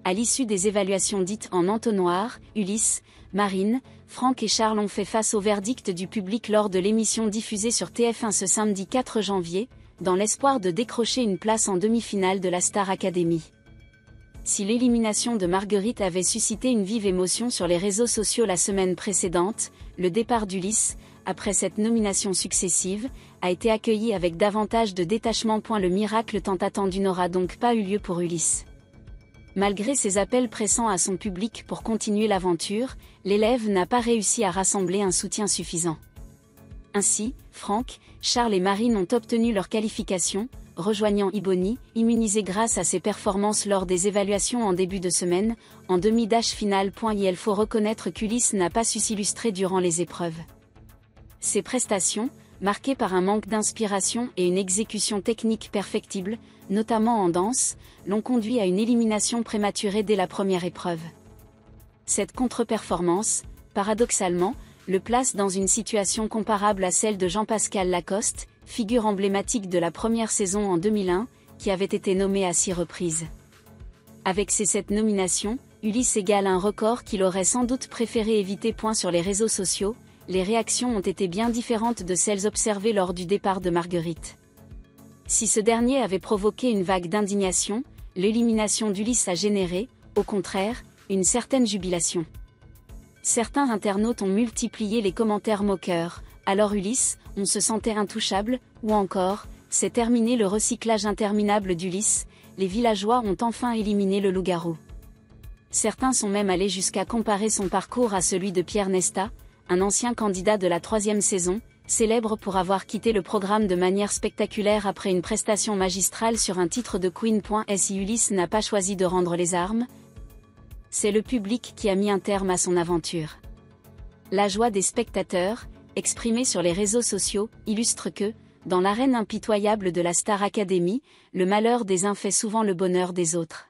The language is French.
À l'issue des évaluations dites en entonnoir, Ulysse, Marine, Franck et Charles ont fait face au verdict du public lors de l'émission diffusée sur TF1 ce samedi 4 janvier, dans l'espoir de décrocher une place en demi-finale de la Star Academy. Si l'élimination de Marguerite avait suscité une vive émotion sur les réseaux sociaux la semaine précédente, le départ d'Ulysse, après cette nomination successive, a été accueilli avec davantage de détachement. Le miracle tant attendu n'aura donc pas eu lieu pour Ulysse. Malgré ses appels pressants à son public pour continuer l'aventure, l'élève n'a pas réussi à rassembler un soutien suffisant. Ainsi, Franck, Charles et Marine ont obtenu leur qualification, rejoignant Iboni, immunisé grâce à ses performances lors des évaluations en début de semaine, en demi-finale. Il faut reconnaître qu'Ulysse n'a pas su s'illustrer durant les épreuves. Ses prestations, marquées par un manque d'inspiration et une exécution technique perfectible, notamment en danse, l'ont conduit à une élimination prématurée dès la première épreuve. Cette contre-performance, paradoxalement, le place dans une situation comparable à celle de Jean-Pascal Lacoste, figure emblématique de la première saison en 2001, qui avait été nommé à 6 reprises. Avec ses 7 nominations, Ulysse égale un record qu'il aurait sans doute préféré éviter. Sur les réseaux sociaux, les réactions ont été bien différentes de celles observées lors du départ de Marguerite. Si ce dernier avait provoqué une vague d'indignation, l'élimination d'Ulysse a généré, au contraire, une certaine jubilation. Certains internautes ont multiplié les commentaires moqueurs. Alors Ulysse, on se sentait intouchable, ou encore, c'est terminé le recyclage interminable d'Ulysse, les villageois ont enfin éliminé le loup-garou. Certains sont même allés jusqu'à comparer son parcours à celui de Pierre Nesta, un ancien candidat de la 3e saison, célèbre pour avoir quitté le programme de manière spectaculaire après une prestation magistrale sur un titre de Queen. Si Ulysse n'a pas choisi de rendre les armes, c'est le public qui a mis un terme à son aventure. La joie des spectateurs, exprimée sur les réseaux sociaux, illustre que, dans l'arène impitoyable de la Star Academy, le malheur des uns fait souvent le bonheur des autres.